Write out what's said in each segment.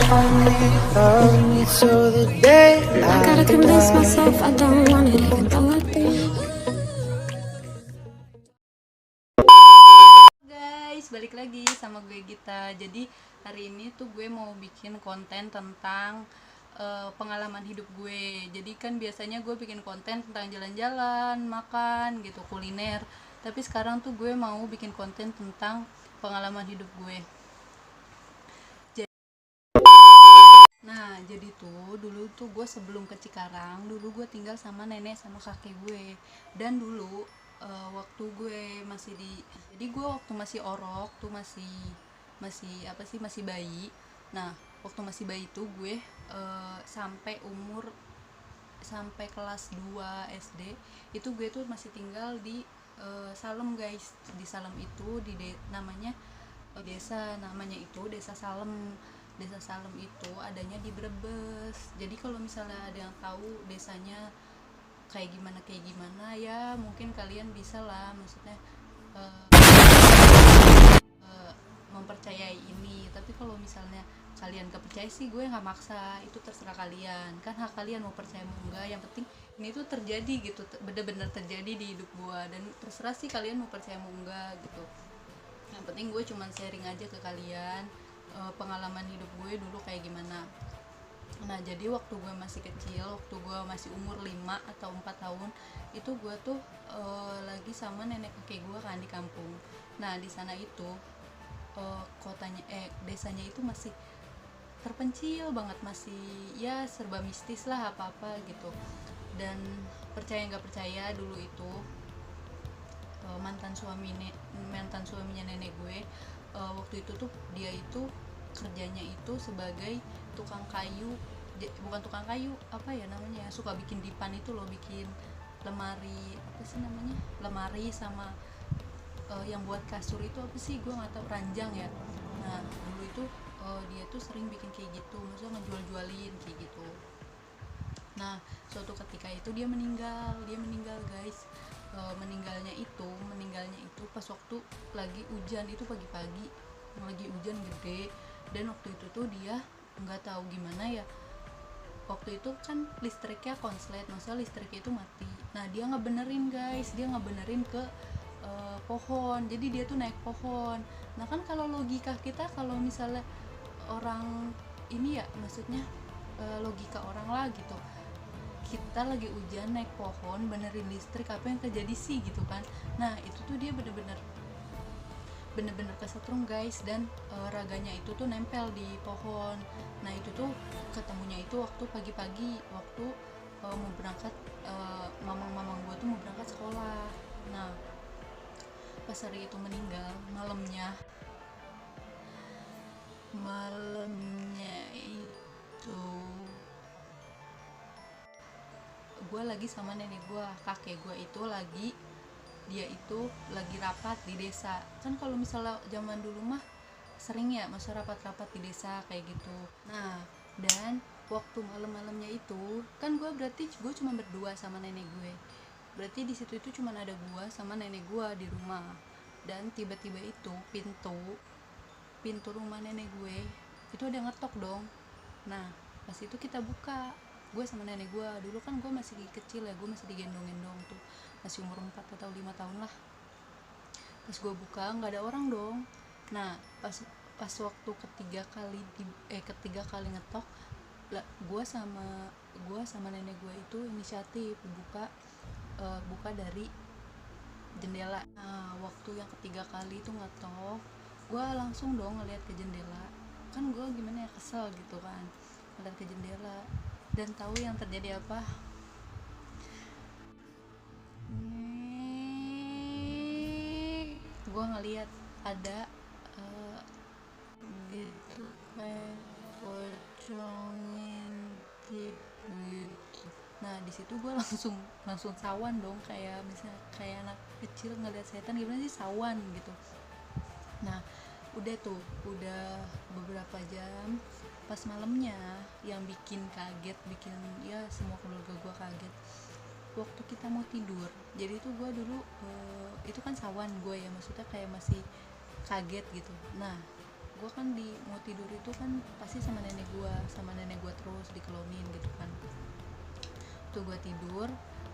love me till the day I gotta convince myself I don't want it, even though I do. Guys, balik lagi sama gue Gita. Jadi hari ini tuh gue mau bikin konten tentang pengalaman hidup gue. Jadi kan biasanya gue bikin konten tentang jalan-jalan, makan gitu, kuliner. Tapi sekarang tuh gue mau bikin konten tentang pengalaman hidup gue. Nah, jadi tuh dulu tuh gue sebelum ke Cikarang, dulu gue tinggal sama nenek sama kakek gue. Dan dulu waktu gue masih jadi gue waktu masih orok tuh masih bayi. Nah, waktu masih bayi tuh gue sampai kelas 2 SD itu gue tuh masih tinggal di Salem guys. Di Salem itu namanya Desa Salem. Desa Salem itu adanya di Brebes. Jadi kalau misalnya ada yang tahu desanya kayak gimana ya mungkin kalian bisa lah, maksudnya mempercayai ini. Tapi kalau misalnya kalian gak percaya sih gue nggak maksa, itu terserah kalian, kan hak kalian mau percaya mau enggak. Yang penting ini tuh terjadi gitu, bener-bener terjadi di hidup gue, dan terserah sih kalian mau percaya mau enggak gitu. Yang penting gue cuman sharing aja ke kalian pengalaman hidup gue dulu kayak gimana. Nah, jadi waktu gue masih kecil, waktu gue masih umur 5 atau 4 tahun, itu gue tuh lagi sama nenek kakek gue kan di kampung. Nah, di sana itu desanya itu masih terpencil banget, masih ya serba mistis lah apa-apa gitu. Dan percaya nggak percaya, dulu itu mantan suaminya nenek gue, waktu itu tuh dia itu kerjanya itu sebagai tukang kayu, bukan tukang kayu, apa ya namanya, suka bikin dipan itu loh, bikin lemari, apa sih namanya, lemari sama yang buat kasur itu apa sih, gue nggak tahu, ranjang ya. Nah, dulu itu dia tuh sering bikin kayak gitu, maksudnya ngejual-jualin kayak gitu. Nah, suatu ketika itu dia meninggal guys. Meninggalnya itu pas waktu lagi hujan, itu pagi-pagi lagi hujan gede. Dan waktu itu tuh dia nggak tahu gimana ya, waktu itu kan listriknya konslet, maksudnya listriknya itu mati. Nah, dia ngebenerin guys, ke pohon. Jadi dia tuh naik pohon. Nah, kan kalau logika kita, kalau misalnya orang ini ya, maksudnya logika orang lah gitu, kita lagi hujan naik pohon benerin listrik, apa yang terjadi sih gitu kan. Nah, itu tuh dia bener-bener kesetrum guys. Dan raganya itu tuh nempel di pohon. Nah, itu tuh ketemunya itu waktu pagi-pagi, waktu mau berangkat, mamang gue tuh mau berangkat sekolah. Nah, pas hari itu meninggal, malamnya itu gue lagi sama nenek gue, kakek gue itu dia itu lagi rapat di desa. Kan kalau misalnya zaman dulu mah sering ya masa rapat-rapat di desa kayak gitu. Nah, dan waktu malam-malamnya itu kan gue cuma berdua sama nenek gue. Berarti di situ itu cuma ada gue sama nenek gue di rumah. Dan tiba-tiba itu pintu rumah nenek gue itu ada ngetok dong. Nah, pas itu kita buka, gue sama nenek gue. Dulu kan gue masih kecil ya, gue masih digendong-gendong tuh, masih umur 4 atau 5 tahun lah. Pas gue buka, nggak ada orang dong. Nah, pas waktu ketiga kali ngetok, gue sama nenek gue itu inisiatif buka dari jendela. Nah, waktu yang ketiga kali itu ngetok, gue langsung dong ngeliat ke jendela. Kan gue gimana ya, kesel gitu kan, ngeliat ke jendela. Dan tahu yang terjadi apa? Gue ngeliat ada gitu kayak pocongin gitu. Nah, di situ gue langsung sawan dong, kayak misalnya kayak anak kecil ngeliat setan gimana sih, sawan gitu. Nah, udah beberapa jam. Pas malamnya yang bikin ya semua keluarga gue kaget, waktu kita mau tidur. Jadi itu gue dulu itu kan sawan gue ya, maksudnya kayak masih kaget gitu. Nah, gue kan mau tidur itu kan pasti sama nenek gue terus dikelonin gitu kan. Tuh gue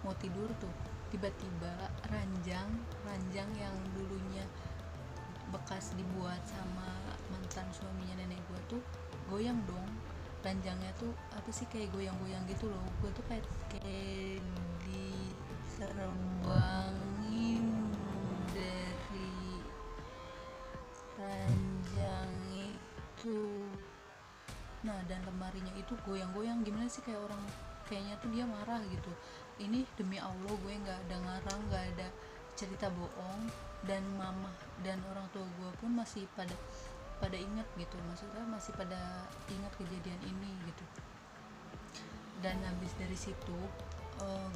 mau tidur tuh tiba-tiba ranjang yang dulunya bekas dibuat sama mantan suaminya nenek gue tuh goyang dong. Ranjangnya tuh apa sih, kayak goyang-goyang gitu loh. Gue tuh kayak diserbangin dari ranjang itu. Nah, dan lemarinya itu goyang-goyang gimana sih, kayak orang, kayaknya tuh dia marah gitu. Ini demi Allah gue nggak ada ngarang, nggak ada cerita bohong, dan mama dan orang tua gue pun masih pada ingat gitu, maksudnya masih pada ingat kejadian ini gitu. Dan habis dari situ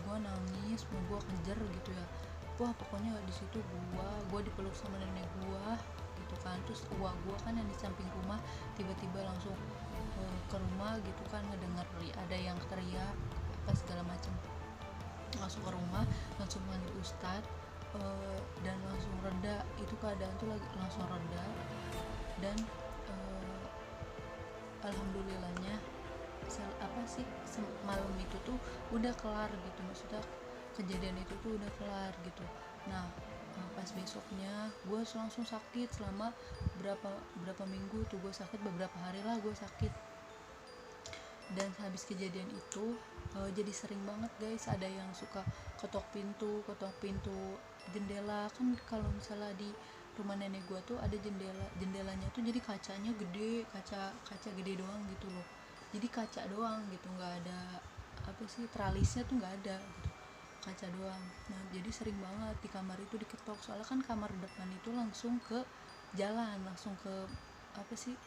gue nangis, mau gue kejar gitu ya. Wah, pokoknya di situ gue dipeluk sama nenek gue gitu kan. Terus gue kan yang di samping rumah tiba-tiba langsung ke rumah gitu kan, ngedenger ada yang teriak apa segala macam. Langsung ke rumah, langsung panggil ustadz, dan langsung reda itu, keadaan tuh langsung reda. Dan alhamdulillahnya malam itu tuh udah kelar gitu, maksudnya kejadian itu tuh udah kelar gitu. Nah, pas besoknya gue langsung sakit selama berapa minggu tuh, gue sakit beberapa hari lah gue sakit. Dan habis kejadian itu jadi sering banget guys, ada yang suka ketok pintu jendela. Kan kalau misalnya di rumah nenek gue tuh ada jendelanya tuh jadi kacanya gede, kaca gede doang gitu loh, jadi kaca doang gitu, nggak ada apa sih, tralisnya tuh nggak ada gitu, kaca doang. Nah, jadi sering banget di kamar itu diketok, soalnya kan kamar depan itu langsung ke jalan, langsung ke apa sih,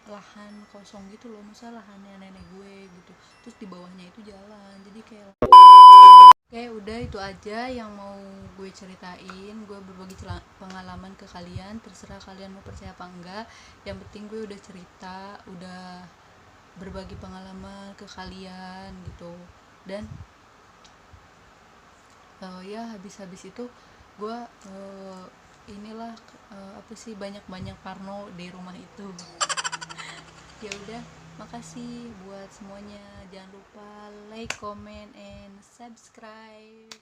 lahan kosong gitu loh, misalnya lahannya nenek gue gitu, terus di bawahnya itu jalan, jadi kayak. Oke, udah itu aja yang mau gue ceritain. Gue berbagi pengalaman ke kalian, terserah kalian mau percaya apa enggak. Yang penting gue udah cerita, udah berbagi pengalaman ke kalian gitu. Dan ya habis itu gue inilah apa sih, banyak parno di rumah itu. Ya udah, makasih buat semuanya. Jangan lupa like, comment, and subscribe.